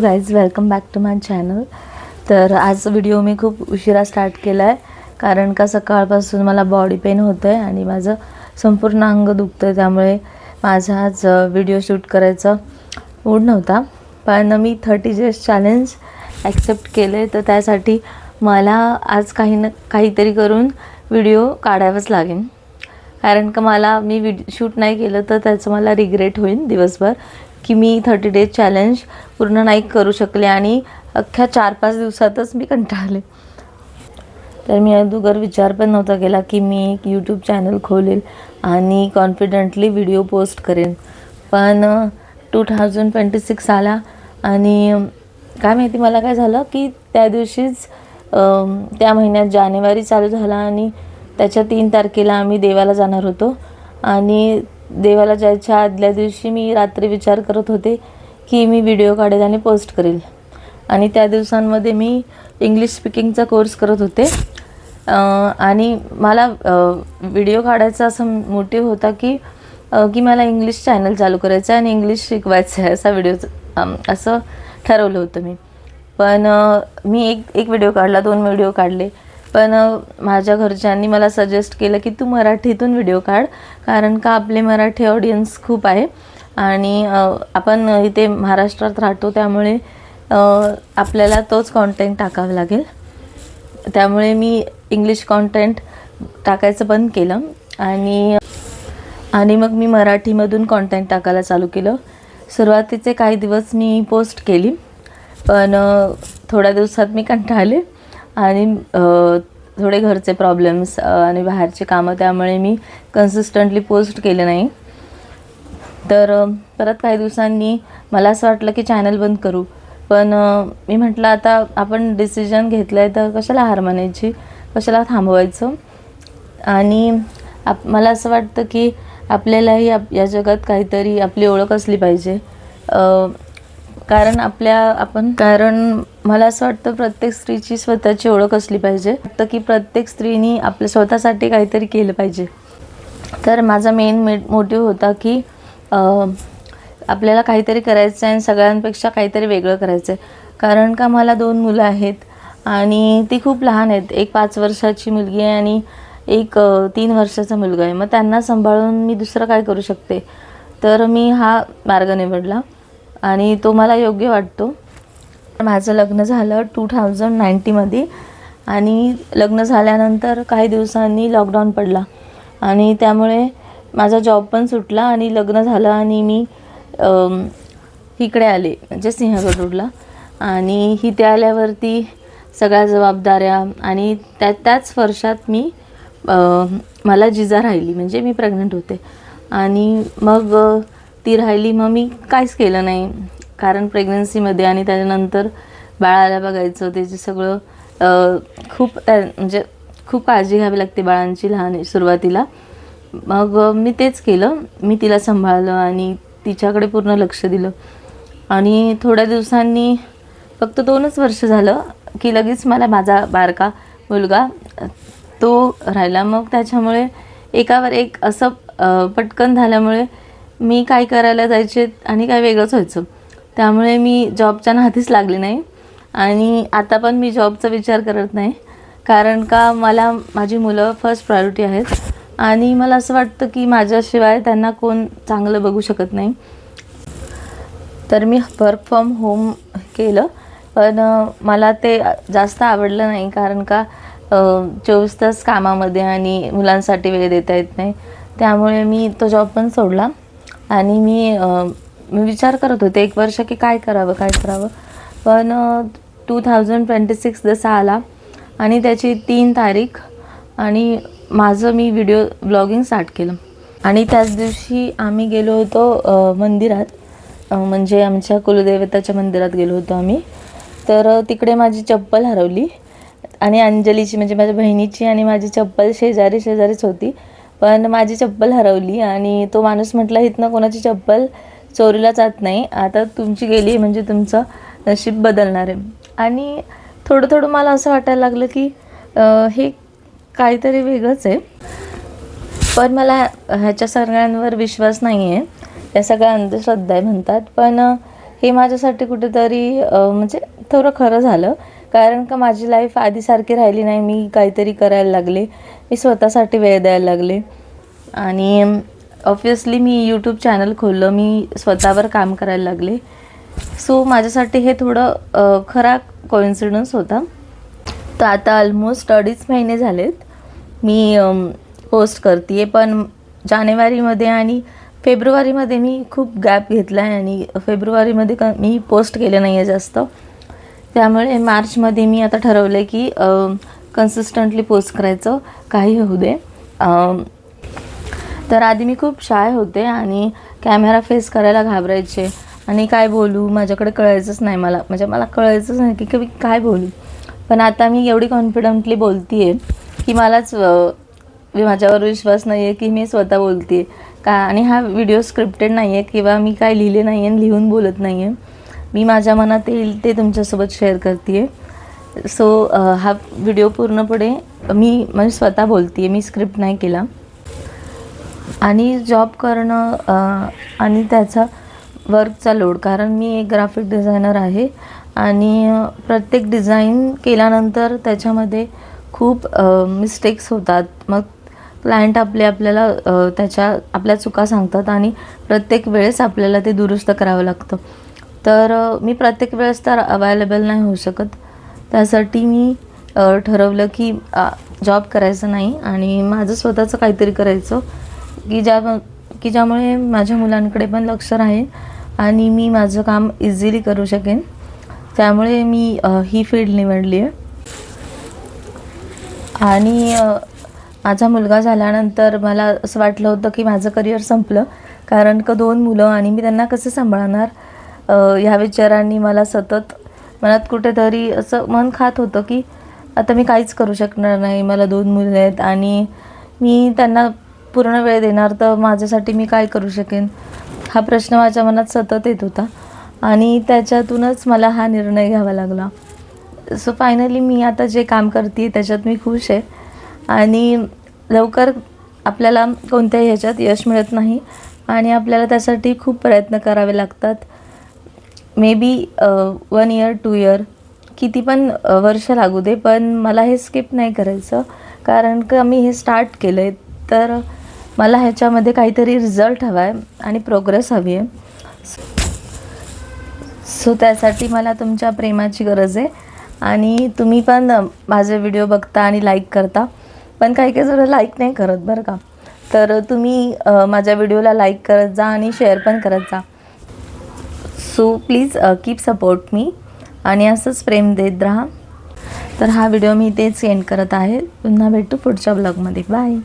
Guys welcome back to my channel. तर आज video मी खूप उशिरा स्टार्ट केला आहे कारण का सकाळपासून मला बॉडी पेन होतं आहे आणि माझं संपूर्ण अंग दुखतं आहे, त्यामुळे माझा आज व्हिडिओ शूट करायचा मूड नव्हता। पण मी 30 डेज चॅलेंज ॲक्सेप्ट केले, तर त्यासाठी मला आज काहीतरी करून व्हिडिओ काढावाच लागेल। कारण का मी शूट नाही केलं तर त्याचं मला रिग्रेट होईल दिवसभर की मी 30 डेज चॅलेंज पूर्ण नाही करू शकले आणि अख्ख्या 4-5 दिवसातच मी कंटाळले। तर मी अगोदर विचार पण नव्हता केला की मी एक यूट्यूब चॅनल खोलेल आणि कॉन्फिडेंटली व्हिडिओ पोस्ट करेन। पण 2026 आला आणि काय माहिती मला काय झालं की त्या दिवशीच त्या महिन्यात जानेवारी चालू झाला आणि त्याच्या 3 तारखेला आम्ही देवाला जाणार होतो आणि देवाला जायच्या आदल्या दिवशी मी रात्री विचार करत होते की मी व्हिडिओ काढेल आणि पोस्ट करेल। आणि त्या दिवसांमध्ये मी इंग्लिश स्पीकिंगचा कोर्स करत होते आणि मला व्हिडिओ काढायचा असा मोटिव्ह होता की मला इंग्लिश चॅनल चालू करायचं आहे आणि इंग्लिश शिकवायचं आहे, असा असं ठरवलं होतं मी। पण मी एक व्हिडिओ काढला, 2 व्हिडिओ काढले, पण माझ्या घरच्यांनी मला सजेस्ट केलं की तू मराठीतून व्हिडिओ काढ, कारण का आपले मराठी ऑडियन्स खूप आहे आणि आपण इथे महाराष्ट्रात राहतो, त्यामुळे आपल्याला तोच कॉन्टेंट टाकावा लागेल। त्यामुळे मी इंग्लिश कॉन्टेंट टाकायचं बंद केलं आणि मग मी मराठीमधून कॉन्टेंट टाकायला चालू केलं। सुरुवातीचे काही दिवस मी पोस्ट केली, पण थोड्या दिवसात मी कंटाळले आणि थोडे घरचे प्रॉब्लेम्स आणि बाहेरचे कामं, त्यामुळे मी कन्सिस्टंटली पोस्ट केले नाही। तर परत काही दिवसांनी मला असं वाटलं की चॅनल बंद करू, पण मी म्हटलं आता आपण डिसिजन घेतलं आहे तर कशाला हार मानायची, कशाला थांबवायचं। आणि मला असं वाटतं की आपल्यालाही या जगात काहीतरी आपली ओळख असली पाहिजे, कारण मला असं वाटतं प्रत्येक स्त्रीची स्वतःची ओळख असली पाहिजे, वाटतं की प्रत्येक स्त्रीनी आपल्या स्वतःसाठी काहीतरी केलं पाहिजे। तर माझा मेन मोटिव्ह होता की आपल्याला काहीतरी करायचं आहे आणि सगळ्यांपेक्षा काहीतरी वेगळं करायचं आहे। कारण का मला 2 मुलं आहेत आणि ती खूप लहान आहेत, एक 5 वर्षाची मुलगी आहे आणि एक 3 वर्षाचा मुलगा आहे। मग त्यांना सांभाळून मी दुसरं काय करू शकते, तर मी हा मार्ग निवडला आणि तो मला योग्य वाटतो। माझं लग्न झालं 2019मध्ये आणि लग्न झाल्यानंतर काही दिवसांनी लॉकडाऊन पडला आणि त्यामुळे माझा जॉब पण सुटला आणि लग्न झालं आणि मी इकडे आले, म्हणजे सिंहगड आणि इथे आल्यावरती सगळ्या जबाबदाऱ्या आणि त्याच वर्षात मला जिजा राहिली, म्हणजे मी प्रेग्नंट होते आणि मग ती राहिली। मग मी काहीच केलं नाही, कारण प्रेग्नन्सीमध्ये आणि त्याच्यानंतर बाळाला बघायचं, त्याचे सगळं म्हणजे खूप काळजी घ्यावी लागते बाळांची लहान सुरुवातीला। मग मी तेच केलं, मी तिला सांभाळलं आणि तिच्याकडे पूर्ण लक्ष दिलं आणि थोड्या दिवसांनी फक्त 2च वर्ष झालं की लगेच मला माझा बारका मुलगा तो राहिला। मग त्याच्यामुळे एकावर एक असं पटकन झाल्यामुळे मी काय करायला जायचे आणि काय वेगळंच व्हायचं, त्यामुळे मी जॉबच्या नादीच लागले नाही आणि आता पण मी जॉबचा विचार करत नाही, कारण का मला माझी मुलं फर्स्ट प्रायोरिटी आहेत आणि मला असं वाटतं की माझ्याशिवाय त्यांना कोण चांगलं बघू शकत नाही। तर मी वर्क फ्रॉम होम केलं, पण मला ते जास्त आवडलं नाही, कारण का 24 तास कामामध्ये आणि मुलांसाठी वेळ देता येत नाही, त्यामुळे मी तो जॉब पण सोडला आणि मी विचार करत होते 1 वर्ष की काय करावं। पण 2026 जसा आला आणि त्याची 3 तारीख आणि मी व्हिडिओ ब्लॉगिंग स्टार्ट केलं आणि त्याच दिवशी आम्ही गेलो होतो मंदिरात, म्हणजे आमच्या कुलदेवताच्या मंदिरात गेलो होतो आम्ही। तर तिकडे माझी चप्पल हरवली आणि अंजलीची, म्हणजे माझ्या बहिणीची आणि माझी चप्पल शेजारीच होती, पण माझी चप्पल हरवली आणि तो माणूस म्हटला इथनं कोणाची चप्पल चोरीला जात नाही, आता तुमची गेली म्हणजे तुमचं नशीब बदलणार आहे। आणि थोडं मला असं वाटायला लागलं की हे काहीतरी वेगळंच आहे, पण मला ह्याच्या सगळ्यांवर विश्वास नाही आहे, या सगळ्या अंधश्रद्धा म्हणतात। पण हे माझ्यासाठी कुठेतरी म्हणजे थोडं खरं झालं, कारण का माझी लाईफ आधीसारखी राहिली नाही. मी काहीतरी करायला लागले, मी स्वतःसाठी वेळ द्यायला लागले आणि ऑब्व्हियसली मी यूट्यूब चॅनल खोललं, मी स्वतःवर काम करायला लागले. सो माझ्यासाठी हे थोडं खरा कोइन्सिडन्स होता. तर आता ऑलमोस्ट 2.5 महिने झालेत मी पोस्ट करते आहे, पण जानेवारीमध्ये आणि फेब्रुवारीमध्ये मी खूप गॅप घेतला आहे आणि फेब्रुवारीमध्ये मी पोस्ट केलं नाही आहे जास्त. त्यामुळे मार्चमध्ये मी आता ठरवलं आहे की कन्सिस्टंटली पोस्ट करायचं, काही होऊ दे. तर आधी मी खूप शाय होते आणि कॅमेरा फेस करायला घाबरायचे आणि काय बोलू माझ्याकडे कळायचंच नाही मला, म्हणजे मला कळायचंच नाही की मी काय बोलू. पण आता मी एवढी कॉन्फिडंटली बोलते आहे की मलाच माझ्यावर विश्वास नाही आहे की मी स्वतः बोलते आहे का. आणि हा व्हिडिओ स्क्रिप्टेड नाही आहे किंवा मी काय लिहिले नाही आहे, लिहून बोलत नाही आहे. मी माझ्या मनात येईल ते तुमच्यासोबत शेअर करते आहे. सो हा व्हिडिओ पूर्णपणे मी म्हणजे स्वतः बोलते आहे, मी स्क्रिप्ट नाही केला. आणि जॉब करणं आणि त्याचा वर्कचा लोड, कारण मी एक ग्राफिक डिझायनर आहे आणि प्रत्येक डिझाईन केल्यानंतर त्याच्यामध्ये खूप मिस्टेक्स होतात. मग क्लायंट आपल्याला आपल्या चुका सांगतात आणि प्रत्येक वेळेस आपल्याला ते दुरुस्त करावं लागतं. तर मी प्रत्येक वेळेस तर अवेलेबल नाही होऊ शकत. त्यासाठी मी ठरवलं की जॉब करायचं नाही आणि माझं स्वतःचं काहीतरी करायचं की ज्यामुळे माझ्या मुलांकडे पण लक्ष राहील आणि मी माझं काम इझिली करू शकेन. त्यामुळे मी ही फील्ड निवडली आहे. आणि माझा मुलगा झाल्यानंतर मला असं वाटलं होतं की माझं करिअर संपलं, कारण का 2 मुलं आणि मी त्यांना कसं सांभाळणार, ह्या विचारांनी मला सतत मनात कुठेतरी असं मन खात होतं की आता मी काहीच करू शकणार नाही. मला 2 मुलं आहेत आणि मी त्यांना पूर्ण वेळ देणार तर माझ्यासाठी मी काय करू शकेन, हा प्रश्न माझ्या मनात सतत येत होता आणि त्याच्यातूनच मला हा निर्णय घ्यावा लागला. सो फायनली मी आता जे काम करते त्याच्यात मी खुश आहे आणि लवकर आपल्याला कोणत्याही ह्याच्यात यश मिळत नाही आणि आपल्याला त्यासाठी खूप प्रयत्न करावे लागतात. मे बी 1 इयर 2 इयर किती पण वर्ष लागू दे, पण मला हे स्किप नाही करायचं, कारण का मी हे स्टार्ट केलं आहे. तर मला ह्याच्यामध्ये काहीतरी रिझल्ट हवा आहे आणि प्रोग्रेस हवी आहे. सो त्यासाठी मला तुमच्या प्रेमाची गरज आहे आणि तुम्ही पण माझे व्हिडिओ बघता आणि लाईक करता, पण काही जण लाईक नाही करत बरं का. तर तुम्ही माझ्या व्हिडिओला लाईक करत जा आणि शेअर पण करत जा. So please keep support me आणि असंच प्रेम देत राहा. तर हा व्हिडिओ मी इथेच एंड करत आहे. पुन्हा भेटू पुढच्या ब्लॉगमध्ये. बाय.